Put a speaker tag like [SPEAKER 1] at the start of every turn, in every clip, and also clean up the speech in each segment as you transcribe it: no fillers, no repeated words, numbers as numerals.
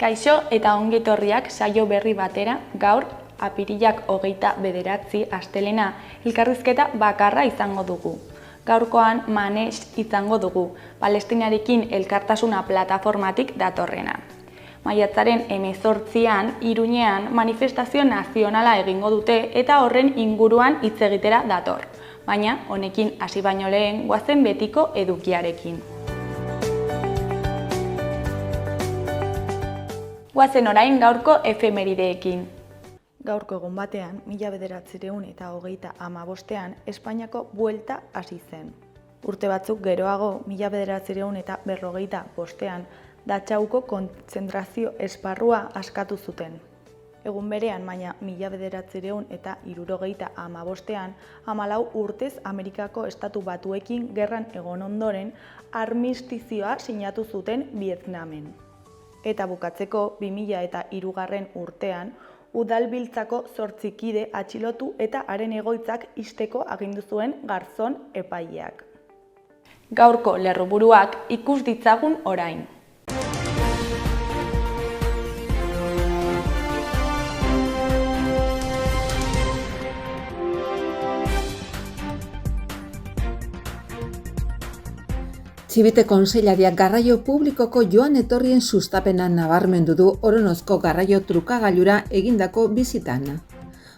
[SPEAKER 1] Kaixo eta ongi etorriak saio berri batera, gaur apirilak 29 astelena elkarrizketa bakarra izango dugu. Gaurkoan Manex izango dugu, Palestinarekin elkartasuna plataformatik datorrena. Maiatzaren 18an Iruñean manifestazio nazionala egingo dute eta horren inguruan hitz egitera dator. Baina honekin hasi baino lehen goazen betiko edukiarekin. Goazen orain gaurko efemerideekin. Gaurko egun batean, 1985ean Espainiako buelta hasi zen. Urte batzuk geroago, 1945ean Dachauko kontzentrazio esparrua askatu zuten. Egun berean, baina 1975ean, 14 urtez Amerikako Estatu Batuekin gerran egon ondoren armistizioa sinatu zuten Vietnamen. Eta bukatzeko 2003 urtean, Udalbiltzako 8 kide atxilotu eta haren egoitzak ixteko agindu zuen Garzón epaileak. Gaurko lerroburuak ikus ditzagun orain.
[SPEAKER 2] Txibite Kontseilariak garraio publikoko joan etorrien sustapena nabarmendu du Oronozko garraio trukagailura egindako bizitan.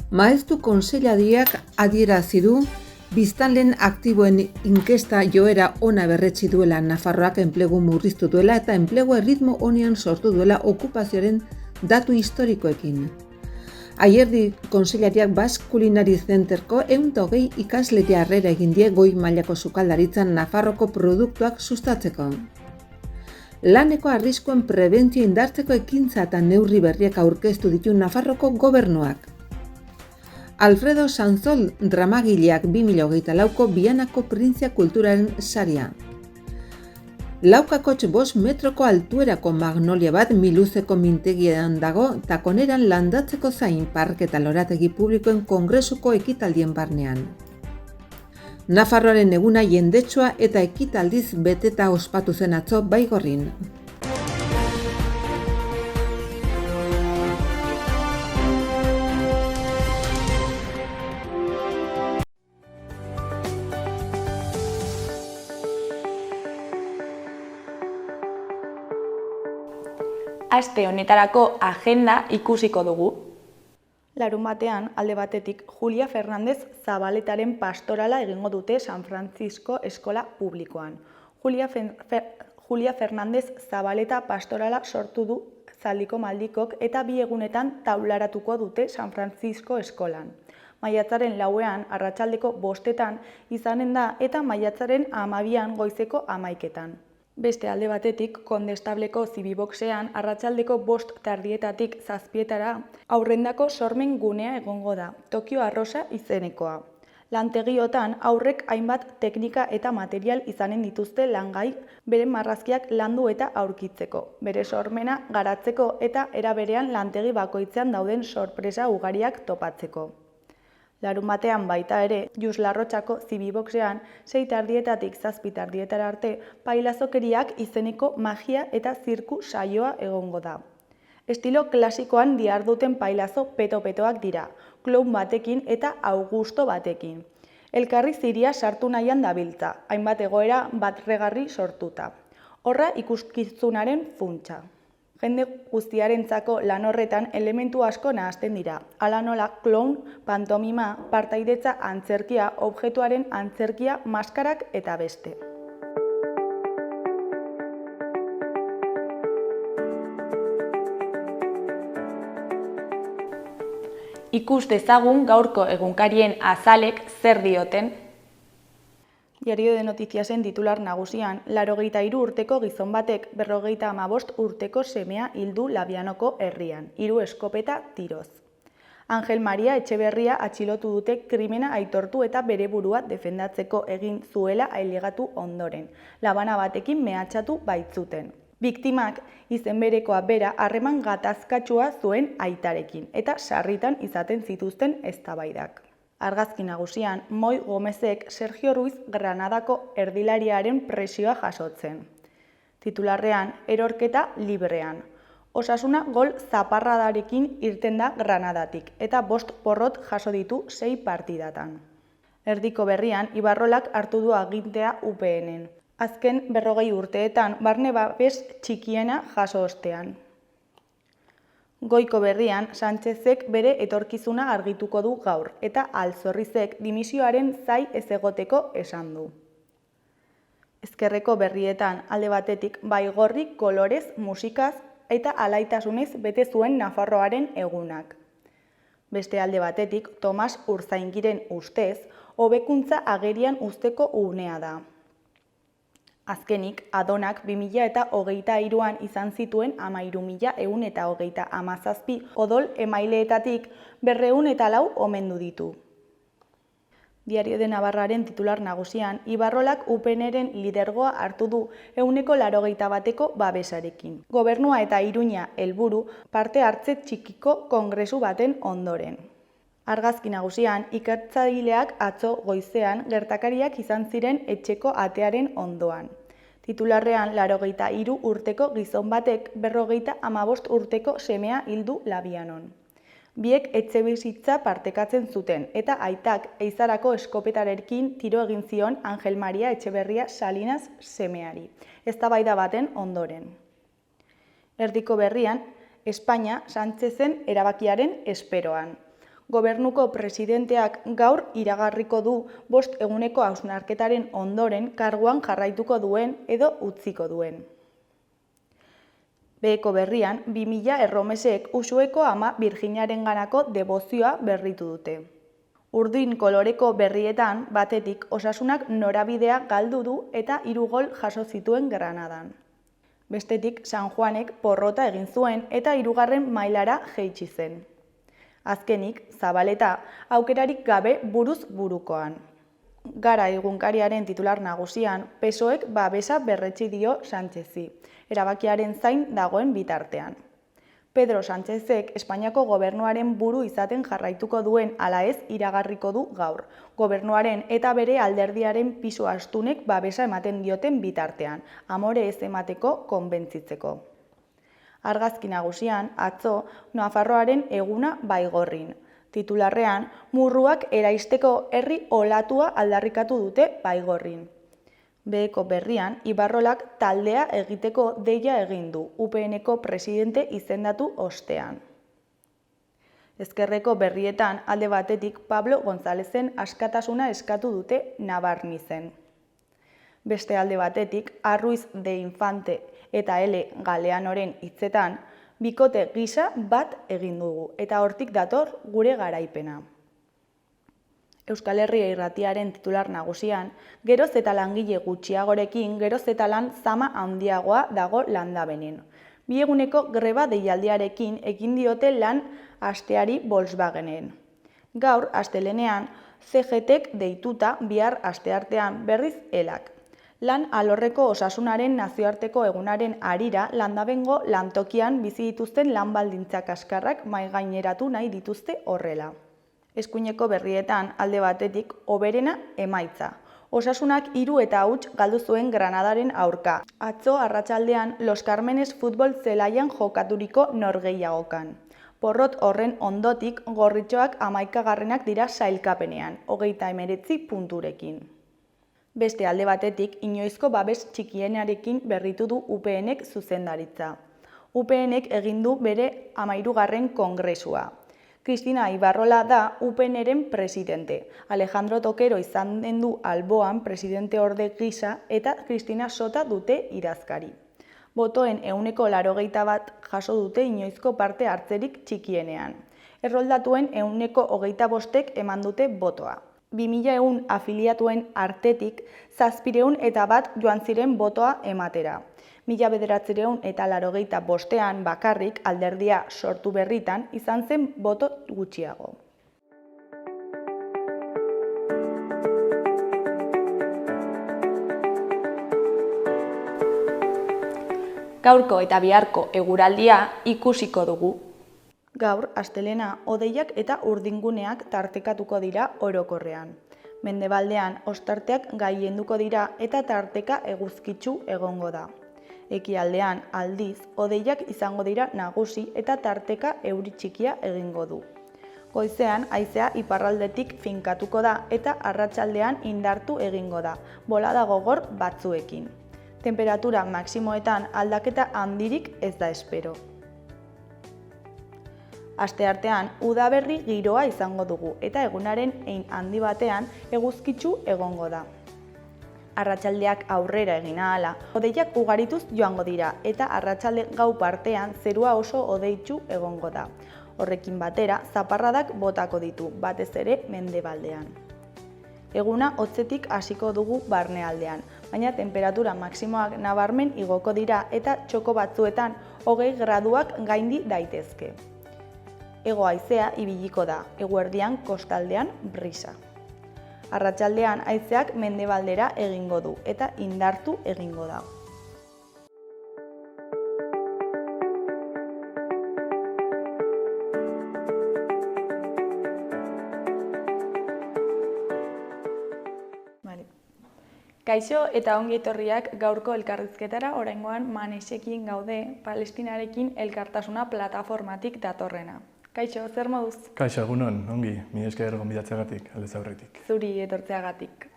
[SPEAKER 2] Maeztu Kontseilariak adierazi du biztanleen aktiboen inkesta joera ona berretsi duela, Nafarroak enplegu murriztu duela eta enplegua erritmo onean sortu duela okupazioaren datu historikoekin. Aierdi Kontseilariak Basque Culinary Centerko 120 ikasleri harrera egin die goi mailako sukaldaritzan Nafarroko produktuak sustatzeko. Laneko arriskuen prebentzio indartzeko ekintza eta neurri berriak aurkeztu ditu Nafarroko gobernuak. Alfredo Sanzol dramagileak 2024ko Bianako Printzia Kulturaren saria. Laukakotx 5 metroko altuerako magnolia bat miluzeko mintegian dago takoneran landatzeko zain parke eta lorategi publikoen kongresuko ekitaldien barnean. Nafarroaren eguna jendetsua eta ekitaldiz beteta ospatu zen atzo Baigorrin.
[SPEAKER 1] Aste honetarako agenda ikusiko dugu. Larunbatean, alde batetik, Julia Fernandez Zabaletaren pastorala egingo dute San Francisco Eskola Publikoan. Julia Fernandez Zabaleta pastorala sortu du Zaldiko Maldikok eta 2 egunetan taularatuko dute San Francisco Eskolan. Maiatzaren 4ean arratsaldeko 5etan izanen da eta maiatzaren 12an goizeko 11etan. Beste alde batetik, Kondestableko zibiboxean arratsaldeko 5 tardietatik 7etara aurrendako sormen gunea egongo da, Tokio Arrosa izenekoa. Lantegiotan aurrek hainbat teknika eta material izanen dituzte langai beren marrazkiak landu eta aurkitzeko, bere sormena garatzeko eta era berean lantegi bakoitzean dauden sorpresa ugariak topatzeko. Larunbatean baita ere, Jus Larrotxako zibiboxean 6 tardietatik 7 tardietara arte pailazokeriak izeneko magia eta zirku saioa egongo da. Estilo klasikoan diharduten pailazo peto-petoak dira, kloun batekin eta Augusto batekin. Elkarri ziria sartu nahian dabiltza, hainbat egoera batregarri sortuta. Horra ikuskizunaren funtsa. Jende guztiarentzako lan horretan elementu asko nahasten dira. Hala nola, kloun, pantomima, partaidetza antzerkia, objektuaren antzerkia, maskarak eta beste. Ikus dezagun gaurko egunkarien azalek zer dioten. Diario de Notiziasen titular nagusian, 83 urteko gizon batek 55 urteko semea hildu Labianoko herrian, 3 eskopeta tiroz. Angel Maria Etxeberria atxilotu dute krimena aitortu eta bere burua defendatzeko egin zuela ailegatu ondoren, labana batekin mehatxatu baitzuten. Biktimak izen berekoa bera harreman gatazkatsua zuen aitarekin eta sarritan izaten zituzten eztabaidak. Argazki nagusian, Moi Gomezek Sergio Ruiz Granadako erdilariaren presioa jasotzen. Titularrean, erorketa librean. Osasuna gol zaparradarekin irten da Granadatik eta 5 porrot jaso ditu 6 partidatan. Erdiko berrian, Ibarrolak hartu du agintea UPN-en. Azken 40 urteetan barne babes txikiena jaso ostean. Goiko berrian, Sánchezek bere etorkizuna argituko du gaur eta Alzorrizek dimisioaren zai ez egoteko esan du. Ezkerreko berrietan alde batetik Baigorri kolorez, musikaz eta alaitasunez bete zuen Nafarroaren egunak. Beste alde batetik Tomas Urzaingiren ustez, hobekuntza agerian uzteko unea da. Azkenik, Adonak 2023an izan zituen 13.137 odol emaileetatik 204 omendu ditu. Diario de Navarraren titular nagusian, Ibarrolak UPN-ren lidergoa hartu du 81%ko babesarekin. Gobernua eta Iruña helburu parte hartze txikiko kongresu baten ondoren. Argazki nagusian, ikertzaileak atzo goizean gertakariak izan ziren etxeko atearen ondoan. Titularrean 83 urteko gizon batek 55 urteko semea hildu Labianon. Biek etxebizitza partekatzen zuten eta aitak eizarako eskopetarekin tiro egin zion Angel Maria Etxeberria Salinas semeari, eztabaida baten ondoren. Erdiko berrian, Espainia Sánchezen erabakiaren esperoan. Gobernuko presidenteak gaur iragarriko du 5 eguneko hausnarketaren ondoren karguan jarraituko duen edo utziko duen. Beheko berrian, 2000 erromesek Uxueko ama Birjinarenganako debozioa berritu dute. Urdin koloreko berrietan batetik Osasunak norabidea galdu du eta 3 gol jaso zituen Granadan. Bestetik San Juanek porrota egin zuen eta 3. mailara jaitsi zen. Azkenik, Zabaleta aukerarik gabe buruz burukoan. Gara egunkariaren titular nagusian, PSOEk babesa berretsi dio Sánchezi, erabakiaren zain dagoen bitartean. Pedro Sánchezek Espainiako gobernuaren buru izaten jarraituko duen ala ez iragarriko du gaur, gobernuaren eta bere alderdiaren pisu astunek babesa ematen dioten bitartean, amore ez emateko konbentzitzeko. Argazki nagusian, atzo, Nafarroaren eguna Baigorrin. Titularrean, murruak eraisteko herri olatua aldarrikatu dute Baigorrin. Beheko berrian, Ibarrolak taldea egiteko deia egin du, UPN-ko presidente izendatu ostean. Ezkerreko berrietan alde batetik Pablo Gonzalezen askatasuna eskatu dute Nabarnizen. Beste alde batetik, Arruiz de Infante eta L. Galeanoren hitzetan, bikote gisa bat egin dugu, eta hortik dator gure garaipena. Euskal Herria Irratiaren titular nagusian, geroz eta langile gutxiagorekin, geroz eta lan zama handiagoa dago landabenen. 2 eguneko greba deialdiarekin egin diote lan asteari Volkswagenen. Gaur, astelenean, CGTek deituta bihar asteartean berriz elak. Lan alorreko Osasunaren nazioarteko egunaren harira landabengo lantokian bizi dituzten lan baldintza kaskarrak mahaigaineratu nahi dituzte horrela. Eskuineko berrietan alde batetik hoberena emaitza. Osasunak 3 eta huts galdu zuen Granadaren aurka. Atzo arratsaldean Los Carmenes futbol zelaian jokaturiko norgehiagokan. Porrot horren ondotik gorritxoak 11garrenak dira sailkapenean, 39 punturekin. Beste alde batetik, inoizko babes txikienarekin berritu du UPN-ek zuzendaritza. UPN-ek egin du bere 13. kongresua. Cristina Ibarrola da UPN-ren presidente. Alejandro Tokero izan den du alboan presidente orde gisa eta Cristina Sota dute idazkari. Botoen 81% jaso dute inoizko parte hartzerik txikienean. Erroldatuen 125%ek eman dute botoa. 2100 afiliatuen artetik 701 joan ziren botoa ematera. 1985ean bakarrik alderdia sortu berritan izan zen boto gutxiago. Gaurko eta biharko eguraldia ikusiko dugu. Gaur, astelena, hodeiak eta urdinguneak tartekatuko dira orokorrean. Mendebaldean, ostarteak gailenduko dira eta tarteka eguzkitsu egongo da. Ekialdean aldiz, hodeiak izango dira nagusi eta tarteka euri txikia egingo du. Goizean, haizea iparraldetik finkatuko da eta arratsaldean indartu egingo da, bolada gogor batzuekin. Temperatura maximoetan aldaketa handirik ez da espero. Asteartean, udaberri giroa izango dugu eta egunaren hein handi batean eguzkitsu egongo da. Arratsaldeak aurrera egin ahala, hodeiak ugarituz joango dira eta arratsalde gau partean zerua oso hodeitsu egongo da. Horrekin batera, zaparradak botako ditu, batez ere mendebaldean. Eguna hotzetik hasiko dugu barnealdean, baina temperatura maximoak nabarmen igoko dira eta txoko batzuetan 20 graduak gaindi daitezke. Hego haizea ibiliko da, eguerdian kostaldean brisa. Arratsaldean haizeak mendebaldera egingo du eta indartu egingo da. Kaixo eta ongi etorriak gaurko elkarrizketara, oraingoan Manesekin gaude, Palestinarekin elkartasuna plataformatik datorrena. Kaixo, zer moduz?
[SPEAKER 3] Kaixo, egunon, ongi, mila esker gonbidatzeagatik, aldez aurretik.
[SPEAKER 1] Zuri etortzeagatik.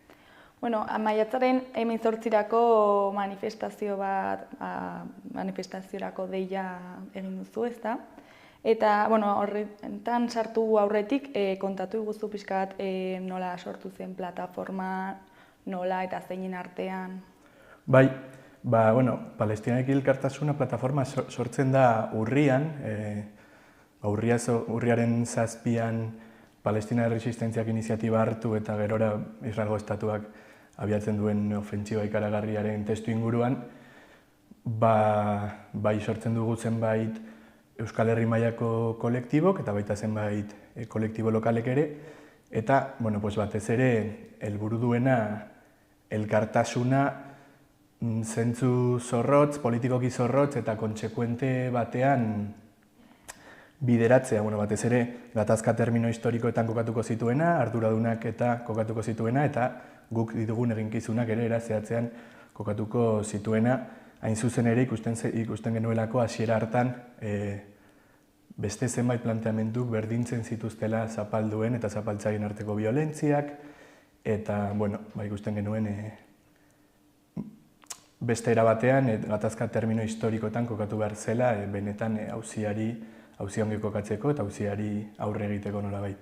[SPEAKER 1] Maiatzaren 18rako manifestaziorako deia egin duzu, ezta? Eta, horretan sartu aurretik kontatu iguzu pixka bat nola sortu zen plataforma, nola eta zeinen artean?
[SPEAKER 3] Bai, Palestinarekin elkartasuna plataforma sortzen da urrian, urriaren 7an Palestina Erresistentziak iniziatiba hartu eta gerora Israelgo estatuak abiatzen duen ofentsiba ikaragarriaren testu inguruan, bai sortzen dugu zenbait Euskal Herri mailako kolektibok eta baita zenbait kolektibo lokalek ere, eta batez ere helburu duena elkartasuna zentzu zorrotz, politikoki zorrotz eta kontsekuente batean bideratzea, batez ere gatazka termino historikoetan kokatuko zituena, arduradunak eta kokatuko zituena, eta guk ditugun eginkizunak ere zehatzean kokatuko zituena, hain zuzen ere ikusten genuelako hasiera hartan beste zenbait planteamenduk berdintzen zituztela zapalduen eta zapaltzaileen arteko biolentziak, eta ikusten genuen beste era batean gatazka termino historikoetan kokatu behar zela benetan auzi ongi kokatzeko eta auziari aurre egiteko nolabait.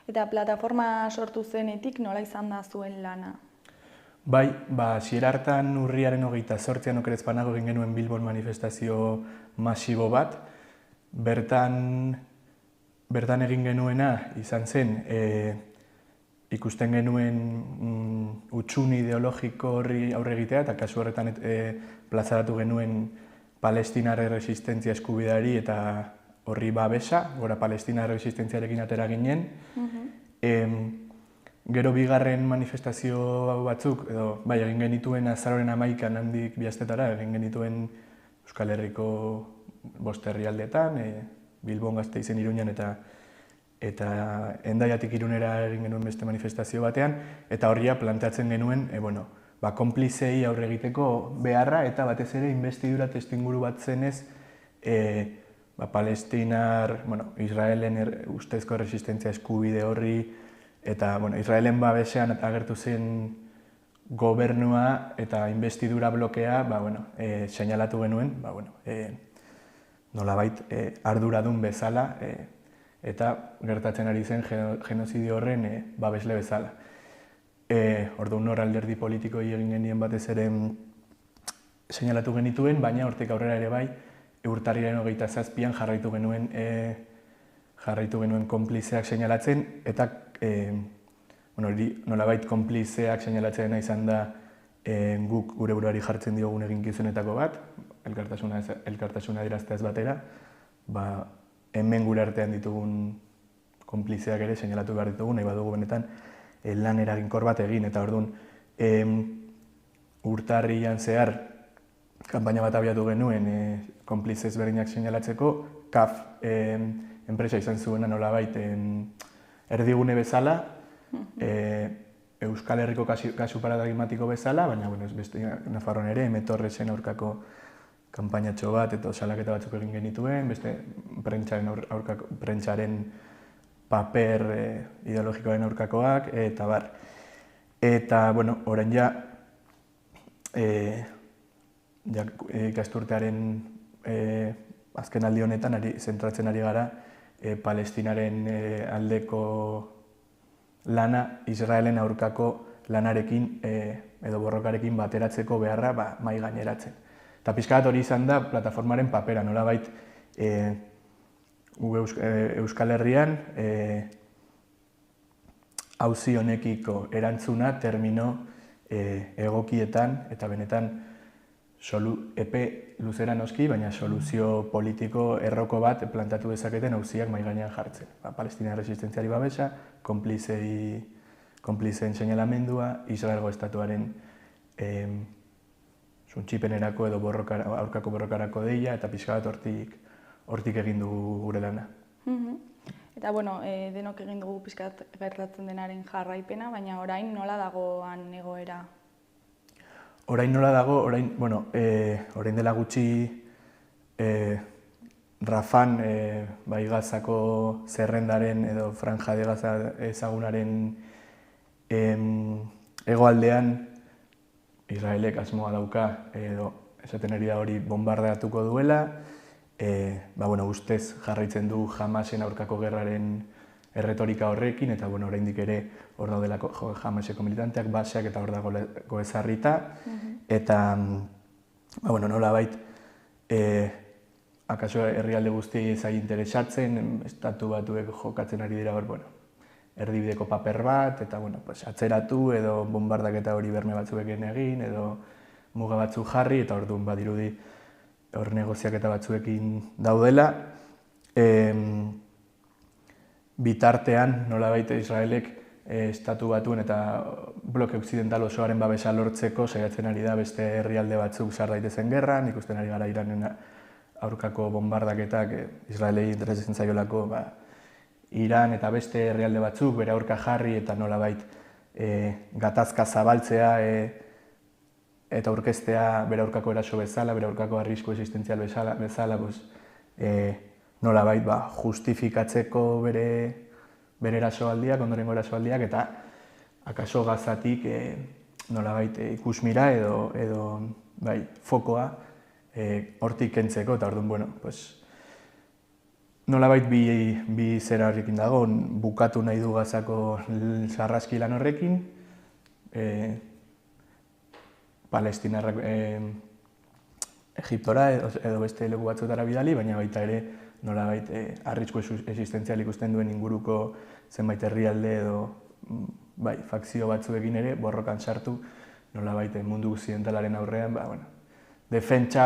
[SPEAKER 1] Eta plataforma sortu zenetik nola izan da zuen lana?
[SPEAKER 3] Bai, hasiera hartan urriaren 28an okerez banago egin genuen Bilbon manifestazio masibo bat. Bertan egin genuena izan zen ikusten genuen hutsune ideologiko horri aurre egitea eta kasu horretan plazaratu genuen Palestinar erresistentzia eskubideari eta horri babesa, gora Palestinar erresistentziarekin atera ginen. Gero bigarren manifestazio batzuk, egin genituen azaroaren 11an handik 2 astetara, egin genituen Euskal Herriko 5 herrialdeetan, Bilbon, Gasteizen, Iruñan eta Hendaiatik Irunera egin genuen beste manifestazio batean, eta horria planteatzen genuen konplizei aurre egiteko beharra eta batez ere inbestidura testuinguru bat zenez Palestinar, Israelen ustezko erresistentzia eskubide horri eta Israelen babesean agertu zen gobernua eta inbestidura blokea seinalatu genuen, nolabait arduradun bezala eta gertatzen ari zen genozidio horren babesle bezala. Orduan hor alderdi politikoi egin genien batez ere seinalatu genituen, baina hortik aurrera ere bai, urtarrilaren 27an jarraitu genuen konplizeak seinalatzen, eta nolabait konplizeak seinalatzea izan da guk gure buruari jartzen diogun eginkizunetako bat, elkartasuna adierazteaz batera, hemen gure artean ditugun konplizeak ere seinalatu behar ditugu, nahi badugu benetan lan eraginkor bat egin, eta orduan urtarrian zehar kanpaina bat abiatu genuen konplize ezberdinak seinalatzeko, CAF enpresa izan zuena nolabait erdigune bezala, Euskal Herriko kasu paradigmatiko bezala, baina beste Nafarroan ere, Metorresen aurkako kanpainatxo bat eta salaketa batzuk egin genituen, beste prentsaren paper ideologikoaren aurkakoak, eta bar. Eta, bueno, orain ikasturtearen azken aldi honetan zentratzen ari gara Palestinaren aldeko lana Israelen aurkako lanarekin edo borrokarekin bateratzeko beharra mahai gaineratzen. Eta pixka bat hori izan da plataformaren papera, nolabait Euskal Herrian auzi honekiko erantzuna termino egokietan eta benetan epe luzera noski, baina soluzio politiko erroko bat plantatu dezaketen auziak mahai gainean jartzen. Palestina resistentziari babesa, konplizeen seinalamendua, Israelgo estatuaren suntxipenerako edo aurkako borrokarako deia, eta pixka bat hortik egin dugu gure lana.
[SPEAKER 1] Eta, bueno, denok egin dugu pixka bat gertatzen denaren jarraipena, baina orain nola dagoan egoera?
[SPEAKER 3] Orain nola dago, orain dela gutxi Rafan Gazako zerrendaren edo Franja de Gaza ezagunaren hegoaldean Israelek asmoa dauka edo esaten ari da hori bombardatuko duela, ustez jarraitzen du Hamasen aurkako gerraren erretorika horrekin, eta oraindik ere hor daudelako Hamaseko militanteak, baseak eta hor dago ezarrita, eta nolabait akaso herrialde guztiei ez ari interesatzen, estatu batuek jokatzen ari dira erdibideko paper bat, eta atzeratu edo bombardaketa hori berme batzuekin egin, edo muga batzuk jarri, eta orduan badirudi hor negoziaketa batzuekin daudela. Bitartean, nolabait Israelek estatu batuen eta bloke occidental osoaren babesa lortzeko saiatzen ari da beste herrialde batzuk sar daitezen gerran, ikusten ari gara Iranen aurkako bombardaketak Israelei interesatzen zaiolako Iran eta beste herrialde batzuk bere aurka jarri eta nolabait gatazka zabaltzea eta aurkeztea bere aurkako eraso bezala, bere aurkako arrisku existentzial bezala, nolabait justifikatzeko bere erasoaldiak, ondorengo erasoaldiak, eta akaso Gazatik nolabait ikusmira edo fokoa hortik kentzeko, eta orduan, nolabait bi zera horrekin dago, bukatu nahi du Gazako sarraski lan horrekin, Palestinarrak Egiptora edo beste leku batzuetara bidali, baina baita ere nolabait arrisku existentzial ikusten duen inguruko zenbait herrialde edo fakzio batzuekin ere borrokan sartu nolabait mundu occidentalaren aurrean, defentsa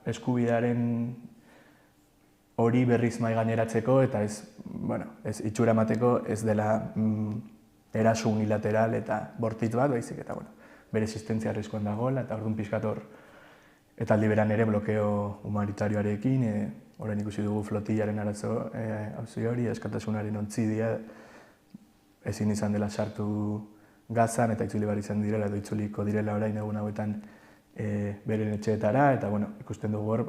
[SPEAKER 3] eskubidearen hori berriz mahai gaineratzeko eta ez itxura emateko ez dela eraso unilateral eta bortitz bat, baizik eta bere existentzia arriskuan dagoela, eta orduan pixkat hor eta aldi beran ere blokeo humanitarioarekin, orain ikusi dugu flotillaren auzi hori, askatasunaren ontzidia ezin izan dela sartu Gazan eta itzuli behar izan direla edo itzuliko direla orain egun hauetan beren etxeetara, eta ikusten dugu hor,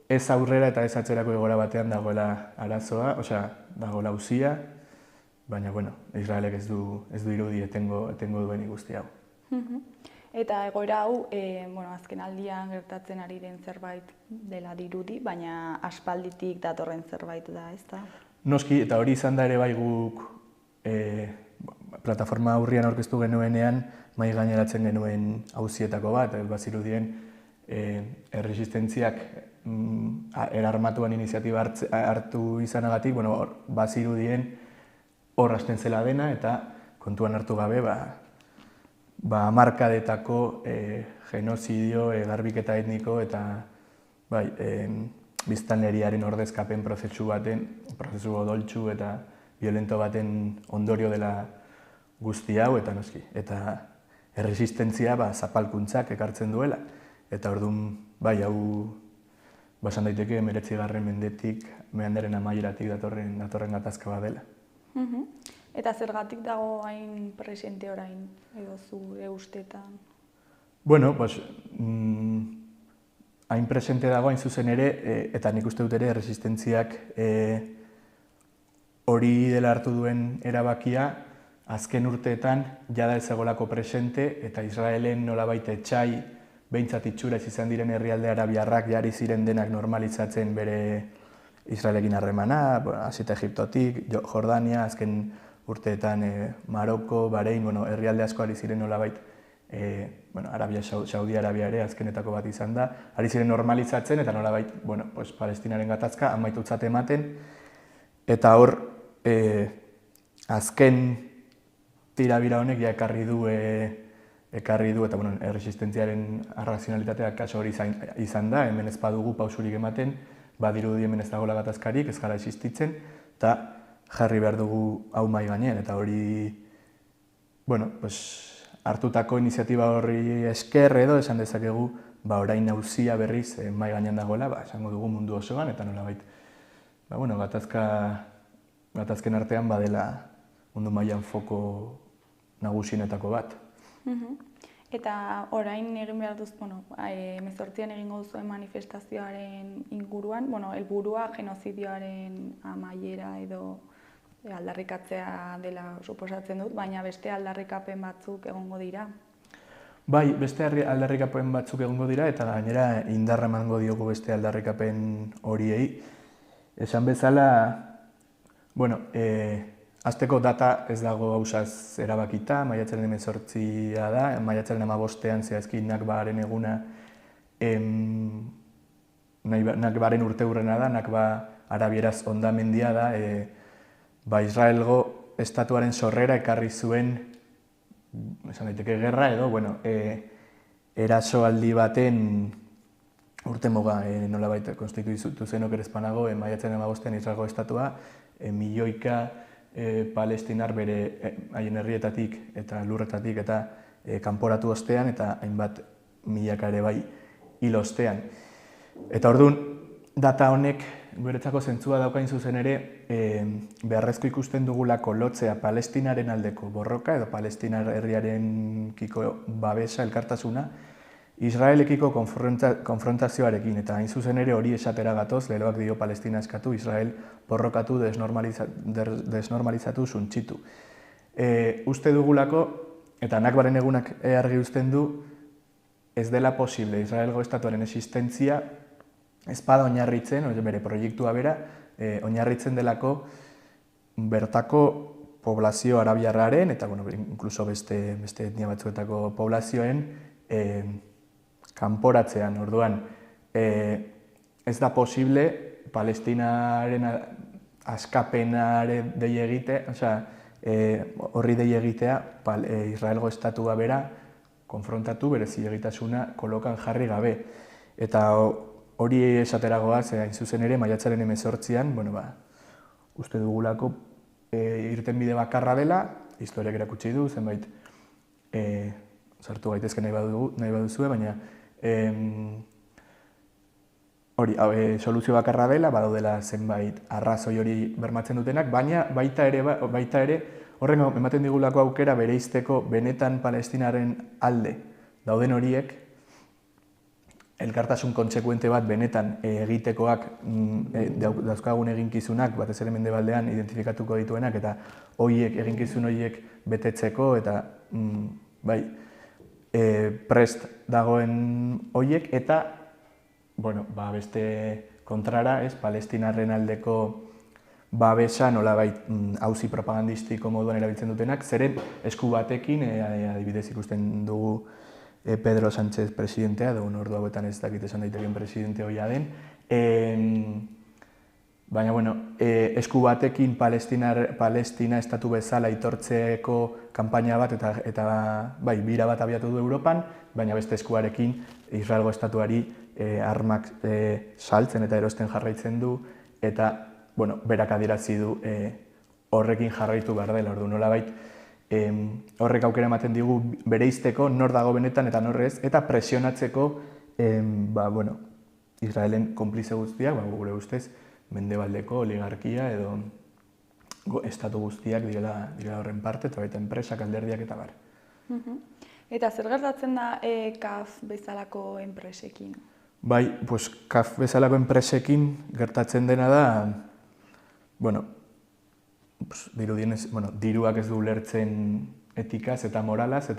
[SPEAKER 3] ez aurrera eta ez atzerako egoera batean dagoela arazoa, dagoela auzia, baina Israelek ez du irudi etengo duen guzti hau.
[SPEAKER 1] Eta egoera hau, azken aldian gertatzen ari den zerbait dela dirudi, baina aspalditik datorren zerbait da, ez da?
[SPEAKER 3] Noski, eta hori izan da ere bai guk plataforma aurrian aurkeztu genuenean, mahai gaineratzen genuen auzietako bat, bazirudien erresistentziak erarmatuan iniziatiba hartu izanagatik, bazirudien hor hasten zela dena eta kontuan hartu gabe hamarkadetako genozidio, garbiketa etniko eta biztanleriaren ordezkapen prozesu odoltsu eta violento baten ondorio dela guzti hau eta noski. Eta erresistentzia zapalkuntzak ekartzen duela. Eta orduan, hau basan daiteke 19. mendetik, mendaren amaieratik datorren gatazka bat dela.
[SPEAKER 1] Eta zergatik dago hain presente orain, edo zure ustetan?
[SPEAKER 3] Bueno, pues, hain presente dago hain zuzen ere, eta nik uste dut ere resistentziak hori dela hartu duen erabakia, azken urteetan jada ez egolako presente, eta Israelen nolabait etsai, behintzat itxura izan diren herrialde arabiarrak jari ziren denak normalizatzen bere Israelekin harremana, hasita Egiptotik, Jordania, azken urteetan Maroko, Bahrein, herrialde asko ari ziren nolabait, Arabia, Saudi Arabia ere azkenetako bat izan da, ari ziren normalizatzen eta nolabait, Palestinaren gatazka amaitutzat ematen, eta hor, azken tirabira honek ja ekarri du, eta erresistentziaren arrazionalitatea kaso hori izan da, hemen ez badugu pausurik ematen, badirudi hemen ez dagoela gatazkarik, ez gara existitzen, eta jarri behar dugu hau mahai gainean, eta hori, hartutako iniziatiba horri esker edo, esan dezakegu, orain auzia berriz mahai gainean dagoela, esango dugu mundu osoan, eta nolabait, gatazken artean badela mundu mailan foko nagusienetako bat.
[SPEAKER 1] Eta orain egin behar duz, 18an egingo duzuen manifestazioaren inguruan, helburua genozidioaren amaiera edo aldarrikatzea dela suposatzen dut, baina beste aldarrikapen batzuk egongo dira.
[SPEAKER 3] Bai, beste aldarrikapen batzuk egongo dira eta gainera indarra emango diogu beste aldarrikapen horiei. Esan bezala, hasteko data ez dago gauzaz erabakita, maiatzaren 18a da, maiatzaren 15ean zehazki Nakbaren eguna, Nakbaren urteurrena da, Nakba arabieraz hondamendia da, Israelgo estatuaren sorrera ekarri zuen, esan daiteke gerra edo, erasoaldi baten urtemuga nolabait konstituitu zen okerezpanago, maiatzaren 15ean Israelgo estatua, milioika palestinar bere haien herrietatik eta lurretatik eta kanporatu ostean eta hainbat milaka ere bai hil ostean. Eta orduan, data honek guretzako zentzua daukain zuzen ere beharrezko ikusten dugulako lotzea Palestinaren aldeko borroka edo Palestinar herriarenkiko babesa elkartasuna Israelekiko konfrontazioarekin, eta hain zuzen ere hori esatera gatoz, leloak dio Palestina eskatu, Israel borrokatu, desnormalizatu, suntxitu. Uste dugulako, eta Nakbaren egunak argi uzten du, ez dela posible Israelgo estatuaren existentzia ez bada oinarritzen, bere proiektua bera, oinarritzen delako bertako poblazio arabiarraren, eta inkluso beste etnia batzuetako poblazioen, kanporatzean, orduan, ez da posible Palestinaren askapenaren dei egitea, horri dei egitea Israelgo estatua bera konfrontatu, bere zilegitasuna kolokan jarri gabe. Eta hori esateragoaz, hain zuzen ere, maiatzaren 18an, uste dugulako irtenbide bakarra dela, historiak erakutsi du, zenbait sartu gaitezke nahi baduzue, baina soluzio bakarra dela, badaudela zenbait arrazoi hori bermatzen dutenak, baina baita ere horren ematen digulako aukera bereizteko benetan Palestinaren alde dauden horiek, elkartasun kontsekuente bat benetan egitekoak dauzkagun eginkizunak, batez ere mendebaldean identifikatuko dituenak, eta eginkizun horiek betetzeko, eta prest dagoen horiek, eta beste kontrara, Palestinarren aldeko babesa nolabait auzi propagandistiko moduan erabiltzen dutenak, zeren esku batekin, adibidez ikusten dugu Pedro Sánchez presidentea, edo ordu hauetan ez dakit esan daiteken presidente hoia den, baina, esku batekin Palestina estatu bezala aitortzeko kanpaina bat eta bira bat abiatu du Europan, baina beste eskuarekin Israelgo estatuari armak saltzen eta erosten jarraitzen du, eta berak adierazi du horrekin jarraitu behar dela, ordu nolabait horrek aukera ematen digu bereizteko nor dago benetan eta norrez, eta presionatzeko Israelen konplize guztiak, gure ustez, mendebaldeko oligarkia edo estatu guztiak direla horren parte, eta baita enpresak, alderdiak eta bar.
[SPEAKER 1] Eta zer gertatzen da CAF bezalako enpresekin?
[SPEAKER 3] Bai, CAF bezalako enpresekin gertatzen dena da, diruak ez du ulertzen etikaz eta moralaz,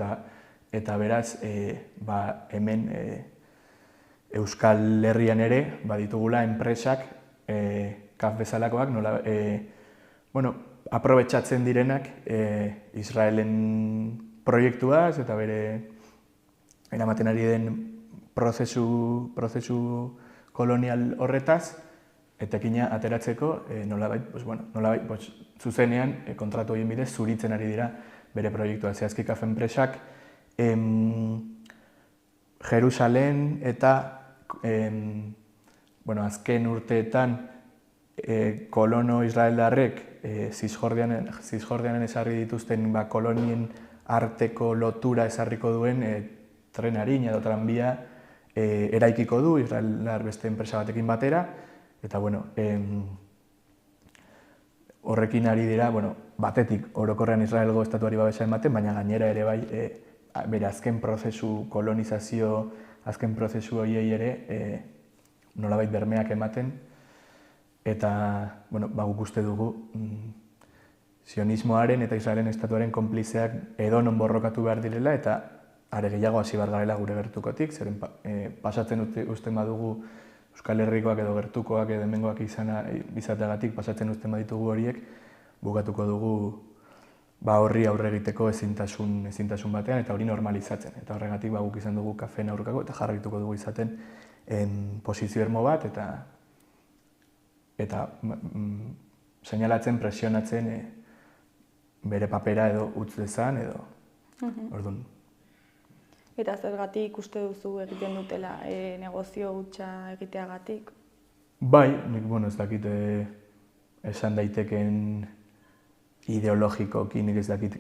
[SPEAKER 3] eta beraz, hemen Euskal Herrian ere baditugula enpresak CAF bezalakoak aprobetxatzen direnak Israelen proiektuaz eta bere eramaten ari den prozesu kolonial horretaz, etekina ateratzeko nolabait zuzenean kontratu horien bidez zuritzen ari dira bere proiektua. Zehazki CAF enpresak Jerusalen eta azken urteetan kolono israeldarrek Zisjordianen ezarri dituzten kolonien arteko lotura ezarriko duen tren arina edo tranbia eraikiko du Israeldar beste enpresa batekin batera, eta horrekin ari dira, batetik orokorrean Israelgo estatuari babesa ematen, baina gainera ere bai bere azken prozesu kolonizazio, azken prozesu horiei ere nolabait bermeak ematen, eta guk uste dugu sionismoaren eta Israelen estatuaren konplizeak edonon borrokatu behar direla, eta are gehiago hasi behar garela gure gertukotik, zeren pasatzen uzten badugu Euskal Herrikoak edo gertukoak edo hemengoak izateagatik pasatzen uzten baditugu horiek, bukatuko dugu horri aurre egiteko ezintasun batean eta hori normalizatzen. Eta horregatik guk izan dugu kafeen aurkako eta jarraituko dugu izaten posizio irmo bat eta seinalatzen, presionatzen bere papera edo utz dezan edo orduan.
[SPEAKER 1] Eta zergatik uste duzu egiten dutela negozio hutsa egiteagatik?
[SPEAKER 3] Bai, nik ez dakit esan daiteken ideologikoki, nik ez dakit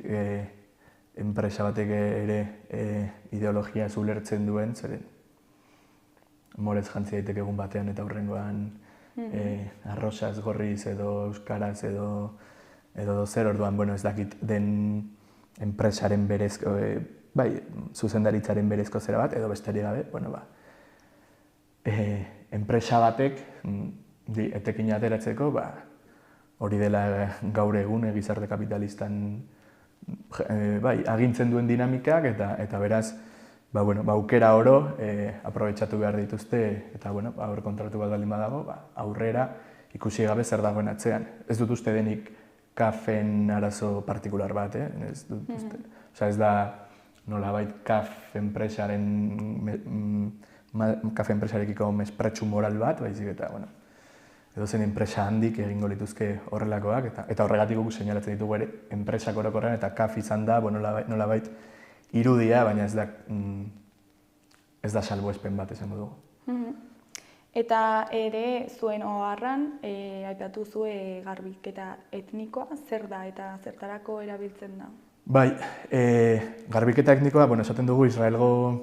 [SPEAKER 3] enpresa batek ere ideologia ulertzen duen, zeren morez jantzi daiteke egun batean eta hurrengoan arrosaz, gorriz edo euskaraz edo zer orduan, ez dakit den enpresaren berezko, zuzendaritzaren berezko zera bat, edo besterik gabe, enpresa batek etekin ateratzeko, hori dela gaur egun gizarte kapitalistan agintzen duen dinamikak, eta beraz, aukera oro aprobetxatu behar dituzte, eta aurre kontratu bat baldin badago, aurrera ikusi gabe zer dagoen atzean. Ez dut uste denik kafen arazo partikular bat, ez da nolabait CAF enpresarekiko mespretsu moral bat, baizik eta, edozen enpresa handik egingo lituzke horrelakoak, eta horregatik guk seinalatzen ditugu ere enpresak orokorrean, eta CAF izan da, nolabait irudia, baina ez da salbuespen bat esango dugu.
[SPEAKER 1] Eta ere zuen oharran, aipatu zuen garbiketa etnikoa, zer da eta zertarako erabiltzen da?
[SPEAKER 3] Bai, garbiketa etnikoa, esaten dugu Israelgo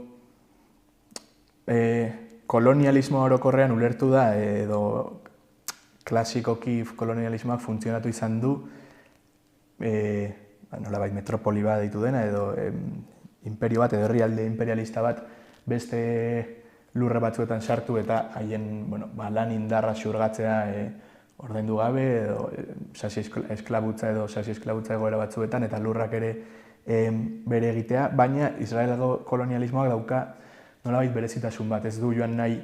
[SPEAKER 3] kolonialismo orokorrean ulertu da, edo klasikoki kolonialismoak funtzionatu izan du, nolabait metropoli bat ditu dena, edo imperio bat, edo herrialde imperialista bat beste lurre batzuetan sartu eta haien lan indarra xurgatzea ordaindu gabe, edo sasi esklabutza edo sasi esklabutza egoera batzuetan, eta lurrak ere bere egitea, baina Israelgo kolonialismoak dauka nolabait berezitasun bat, ez du joan nahi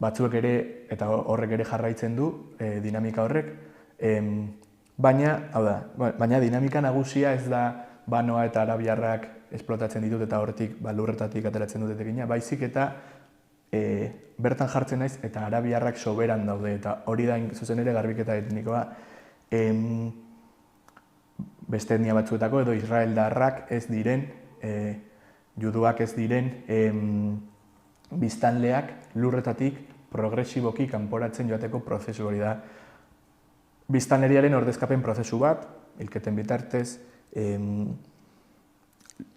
[SPEAKER 3] batzuek ere, eta horrek ere jarraitzen du, dinamika horrek, baina dinamika nagusia ez da banoa eta arabiarrak esplotatzen ditut eta horretik lurretatik ateratzen dut etekina, baizik eta bertan jartzen naiz eta arabiarrak soberan daude, eta hori da zuzen ere garbiketa etnikoa beste etnia batzuetako edo israeldarrak ez diren, juduak ez diren biztanleak lurretatik progresiboki kanporatzen joateko prozesu hori da. Biztanleriaren ordezkapen prozesu bat, hilketen bitartez,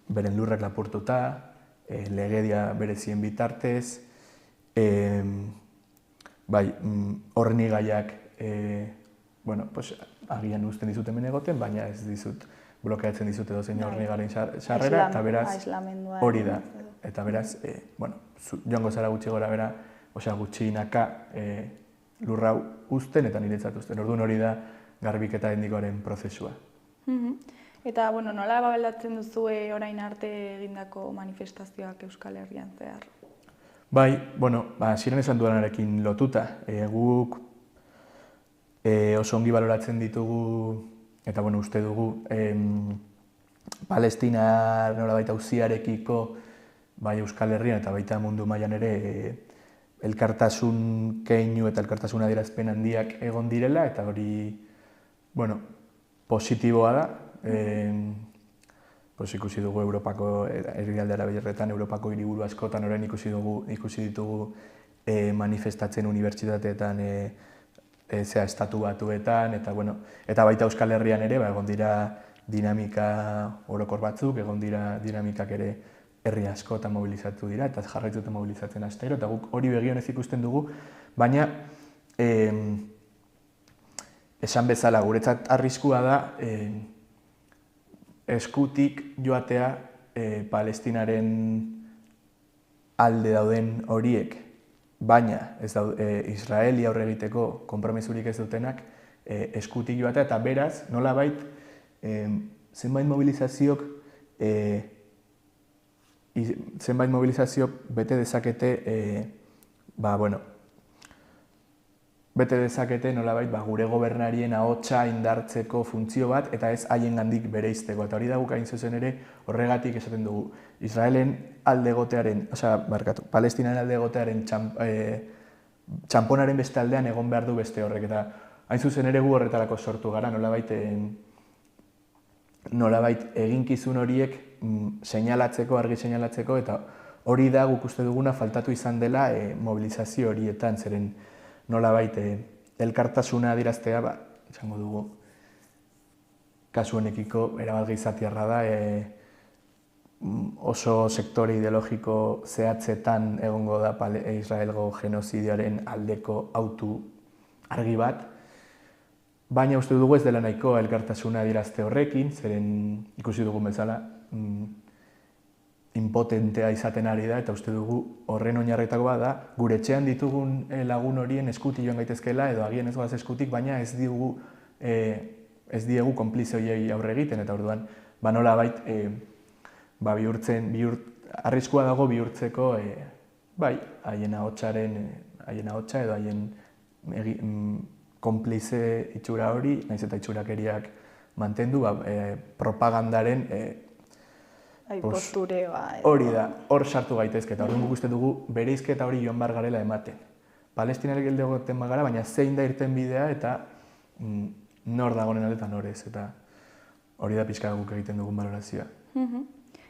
[SPEAKER 3] beren lurrak lapurtuta, legedia berezien bitartez, hornigaiak agian uzten dizut hemen egoten, baina ez dizut blokeatzen dizut edo zein horri garen sarrera, eta beraz hori da. Eta beraz, joango zara gutxi gora bera, gutxinaka lurra uzten eta niretzat uzten. Orduan hori da garbiketa etnikoaren prozesua.
[SPEAKER 1] Eta, nola baldatzen duzue orain arte egindako manifestazioak Euskal Herrian zehar?
[SPEAKER 3] Bai, ziren esan duanarekin lotuta. Guk oso ongi baloratzen ditugu, eta uste dugu, Palestina nolabait auziarekiko bai Euskal Herrian eta baita mundu mailan ere elkartasun keinu eta elkartasun adierazpen handiak egon direla, eta hori, positiboa da. Ikusi dugu Europako herrialde araberretan, Europako hiriburu askotan orain ikusi ditugu manifestatzen unibertsitateetan, estatu batuetan, eta baita Euskal Herrian ere, egon dira dinamika orokor batzuk, egon dira dinamikak ere herri askotan mobilizatu dira, eta jarraitzuten mobilizatzen astero, eta guk hori begionez ikusten dugu, baina esan bezala guretzat arriskua da eskutik joatea Palestinaren alde dauden horiek, baina Israeli aurre egiteko konpromesurik ez dutenak eskutik joatea, eta beraz, nolabait, zenbait mobilizaziok bete dezakete nolabait gure gobernarien ahotsa indartzeko funtzio bat, eta ez haiengandik bereizteko. Eta hori da guk hain zuzen ere horregatik esaten dugu. Israelen alde egotearen, Palestinaren alde egotearen txamponaren beste aldean egon behar du beste horrek. Eta hain zuzen ere gu horretarako sortu gara, nolabait eginkizun horiek argi seinalatzeko, eta hori da guk uste duguna faltatu izan dela mobilizazio horietan, zeren nolabait elkartasuna adieraztea, esango dugu, kasu honekiko erabat gizatiarra da, oso sektore ideologiko zehatzetan egongo da Israelgo genozidioaren aldeko autu argi bat, baina uste dugu ez dela nahiko elkartasuna adierazte horrekin, zeren ikusi dugun bezala impotentea izaten ari da, eta uste dugu horren oinarretako bat da, gure etxean ditugun lagun horien eskutik joan gaitezkeela, edo agian ez goaz eskutik, baina ez diegu konplize horiei aurre egiten, eta orduan, nolabait, arriskua dago bihurtzeko, haien ahotsa edo haien konplize itxura hori, nahiz eta itxurakeriak mantendu, propagandaren
[SPEAKER 1] postureoa.
[SPEAKER 3] Hori da, hor sartu gaitezke, eta horren guk uste dugu bereizketa hori joan behar garela ematen. Palestinarek elde egoten bagara, baina zein da irten bidea eta nor dagoen alde eta nor ez, eta hori da pixka guk egiten dugun balorazioa.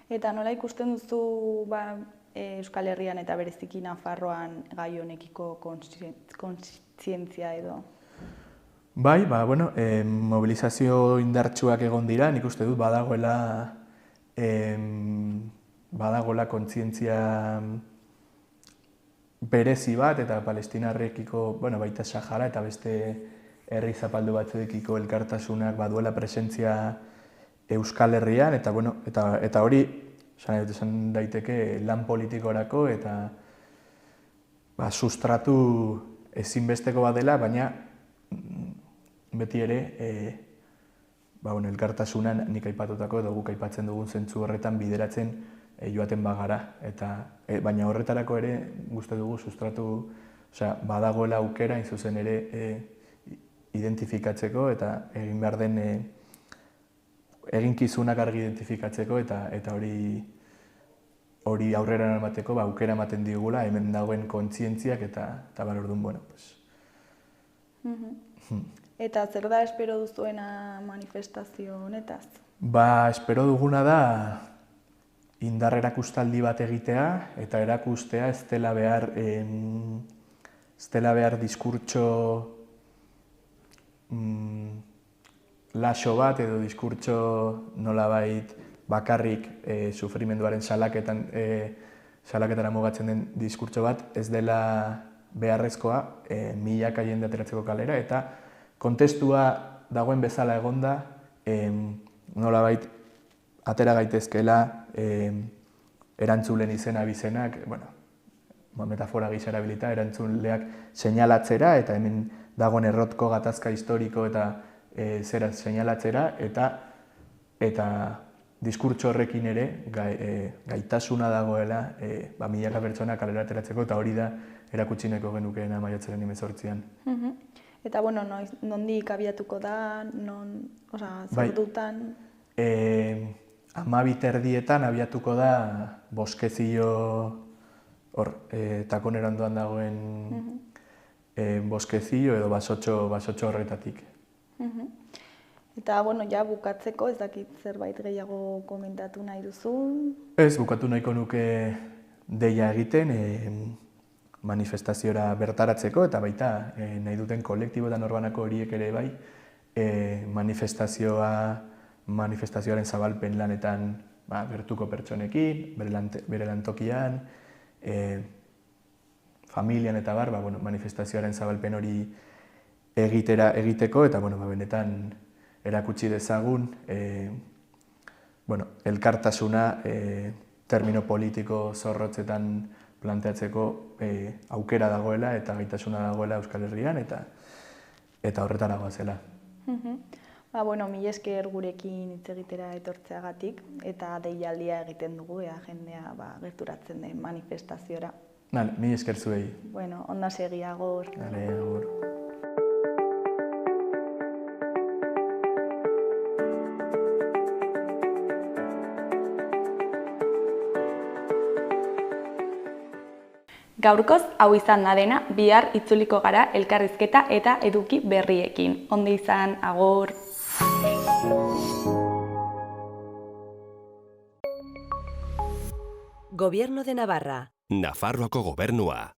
[SPEAKER 1] Eta nola ikusten duzu Euskal Herrian eta bereziki Nafarroan gai honekiko kontzientzia edo?
[SPEAKER 3] Bai, mobilizazio indartsuak egon dira, nik uste dut badagoela kontzientzia berezi bat, eta palestinarrekiko, baita Sahara eta beste herri zapaldu batzuekiko elkartasunak baduela presentzia Euskal Herrian, eta hori, esan daiteke lan politikorako eta sustratu ezinbesteko bat dela, baina beti ere elkartasunan nik aipatutako edo guk aipatzen dugun zentzu horretan bideratzen joaten bagara. Baina horretarako ere guzti dugu sustratu, badagoela aukera hain zuzen ere identifikatzeko eta egin behar den eginkizunak argi identifikatzeko eta hori aurrera eramateko aukera ematen digula hemen dagoen kontzientziak eta orduan,
[SPEAKER 1] Eta zer da espero duzuena manifestazio honetaz?
[SPEAKER 3] Espero duguna da indar erakustaldi bat egitea eta erakustea ez dela behar diskurtso laxo bat edo diskurtso nolabait bakarrik sufrimenduaren salaketara mugatzen den diskurtso bat ez dela beharrezkoa milaka jende ateratzeko kalera, eta kontestua dagoen bezala egonda, nolabait atera gaitezkela erantzulen izena bizenak, metafora gisa erabilita, erantzuleak seinalatzera, eta hemen dagoen errotko gatazka historiko eta zera seinalatzera, eta diskurtso horrekin ere gaitasuna dagoela milaka pertsona kalera ateratzeko, eta hori da erakutsi nahiko genukeena maiatzaren 18an.
[SPEAKER 1] Eta, nondik abiatuko da, zer dutan?
[SPEAKER 3] 12:30 abiatuko da Boskezio, Takonera ondoan dagoen Boskezio edo basotxo horretatik.
[SPEAKER 1] Eta, ja bukatzeko, ez dakit zerbait gehiago komentatu nahi duzun?
[SPEAKER 3] Ez, bukatu nahiko nuke deia egiten, manifestaziora bertaratzeko, eta baita nahi duten kolektibo eta norbanako horiek ere bai, manifestazioaren zabalpen lanetan gertuko pertsonekin, bere lantokian, familian eta manifestazioaren zabalpen hori egiteko, eta benetan erakutsi dezagun elkartasuna termino politiko zorrotzetan planteatzeko aukera dagoela eta gaitasuna dagoela Euskal Herrian, eta horretara goazela.
[SPEAKER 1] Mila esker gurekin hitz egitera etortzeagatik, eta deialdia egiten dugu, jendea gerturatzen den manifestaziora.
[SPEAKER 3] Mila esker zuei.
[SPEAKER 1] Onda segi, agur.
[SPEAKER 3] Agur.
[SPEAKER 1] Gaurkoz, hau izan da dena, bihar itzuliko gara elkarrizketa eta eduki berriekin. Ondo izan, agur.
[SPEAKER 4] Gobierno de Navarra.
[SPEAKER 5] Nafarroako gobernua.